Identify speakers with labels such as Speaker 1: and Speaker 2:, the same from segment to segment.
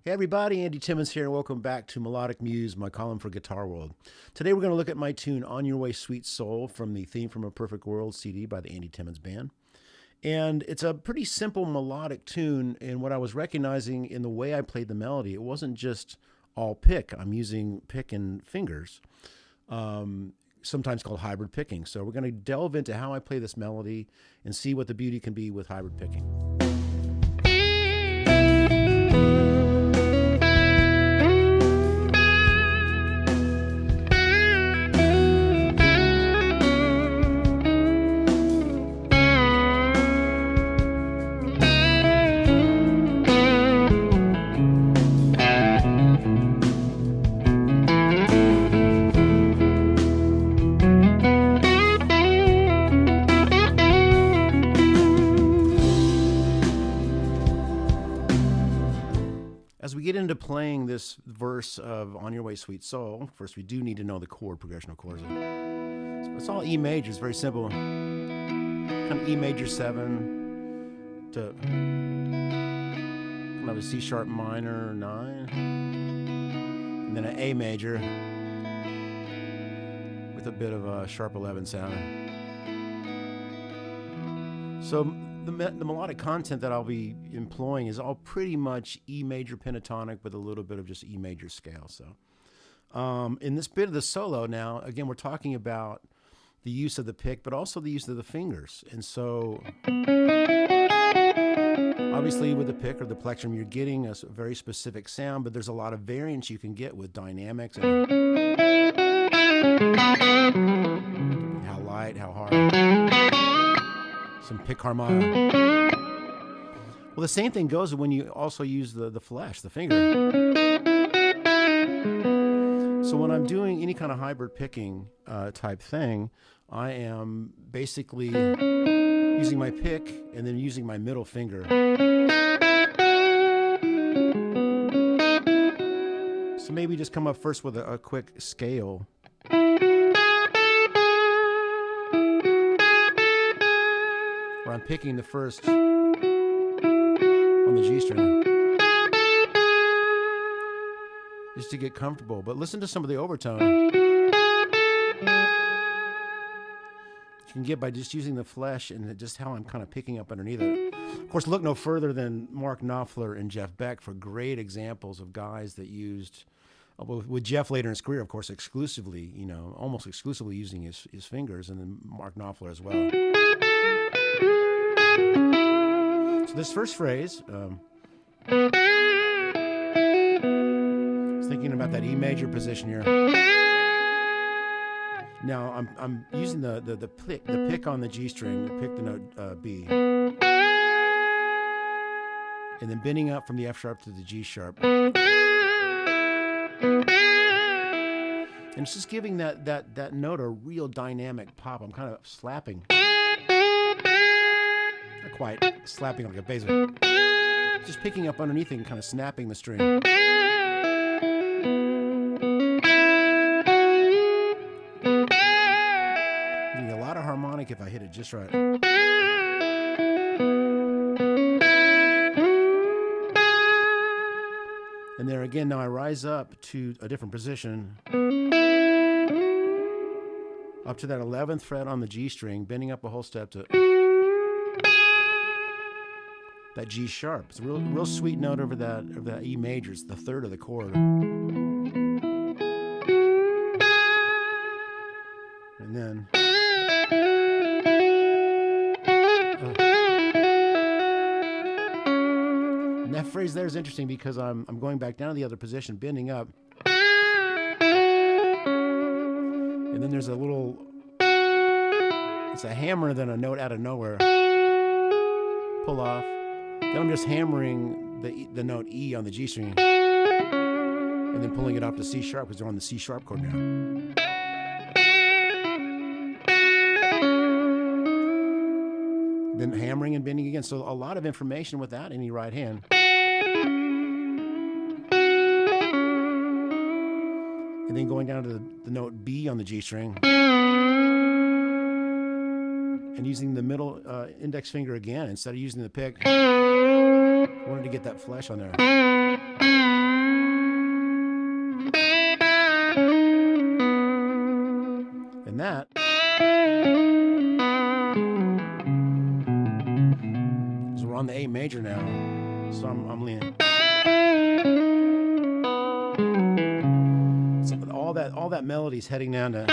Speaker 1: Hey everybody, Andy Timmons here, and welcome back to Melodic Muse, my column for Guitar World. Today we're going to look at my tune On Your Way Sweet Soul from the Theme from a Perfect World CD by the Andy Timmons Band. And it's a pretty simple melodic tune, and what I was recognizing in the way I played the melody, it wasn't just all pick. I'm using pick and fingers, sometimes called hybrid picking. So we're going to delve into how I play this melody and see what the beauty can be with hybrid picking. As we get into playing this verse of On Your Way Sweet Soul, first we do need to know the chord progression, of course. So it's all E major, it's very simple. Kind of E major 7 to kind of a C sharp minor 9, and then an A major with a bit of a sharp 11 sound. So the melodic content that I'll be employing is all pretty much E major pentatonic with a little bit of just E major scale. So in this bit of the solo now, again, we're talking about the use of the pick, but also the use of the fingers. And so obviously with the pick or the plectrum, you're getting a very specific sound, but there's a lot of variance you can get with dynamics and how light, how hard. Some pick harmonic. Well, the same thing goes when you also use the flesh, the finger. So when I'm doing any kind of hybrid picking type thing, I am basically using my pick and then using my middle finger. So maybe just come up first with a quick scale. Where I'm picking the first on the G string just to get comfortable. But listen to some of the overtone you can get by just using the flesh and just how I'm kind of picking up underneath it. Of course, look no further than Mark Knopfler and Jeff Beck for great examples of guys that used, with Jeff later in his career, of course, exclusively, almost exclusively using his fingers, and then Mark Knopfler as well. So this first phrase, is thinking about that E major position here. Now I'm using the pick on the G string to pick the note B, and then bending up from the F sharp to the G sharp, and it's just giving that note a real dynamic pop. I'm kind of slapping. Not quite slapping like a bass, just picking up underneath it and kind of snapping the string. Getting a lot of harmonic if I hit it just right. And there again, now I rise up to a different position, up to that 11th fret on the G string, bending up a whole step to that G sharp. It's a real sweet note over that E major. It's the third of the chord. And then and that phrase there is interesting because I'm going back down to the other position, bending up. And then there's it's a hammer, then a note out of nowhere. Pull off. Then I'm just hammering the note E on the G string and then pulling it off to C sharp because they're on the C sharp chord now. Then hammering and bending again. So a lot of information without any right hand. And then going down to the note B on the G string. And using the middle index finger again instead of using the pick. I wanted to get that flesh on there. And that so we're on the A major now. So I'm leaning. So all that melody's heading down to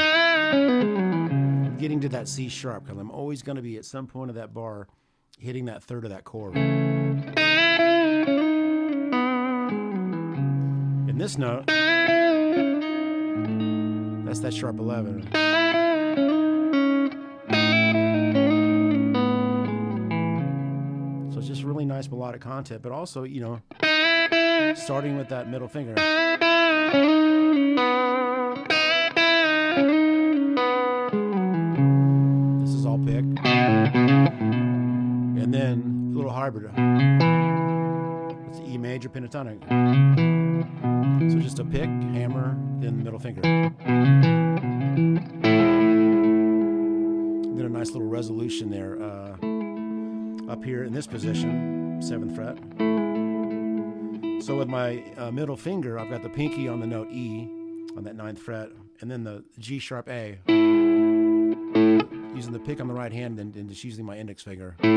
Speaker 1: getting to that C sharp, because I'm always going to be at some point of that bar hitting that third of that chord. In this note, that's that sharp 11. So it's just really nice melodic content, but also, you know, starting with that middle finger. This is all pick. And then a little hybrid. It's E major pentatonic. So just a pick, hammer, then middle finger. Then a nice little resolution there up here in this position, 7th fret. So with my middle finger, I've got the pinky on the note E on that 9th fret, and then the G sharp A, using the pick on the right hand and just using my index finger. Yeah.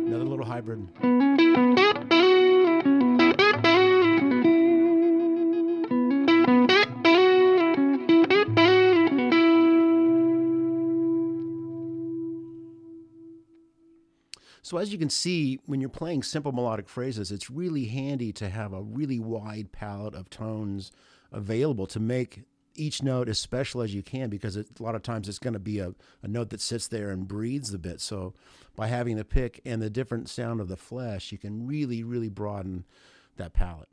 Speaker 1: Another little hybrid. So as you can see, when you're playing simple melodic phrases, it's really handy to have a really wide palette of tones available to make each note as special as you can, because a lot of times it's going to be a note that sits there and breathes a bit. So by having the pick and the different sound of the flesh, you can really, really broaden that palette.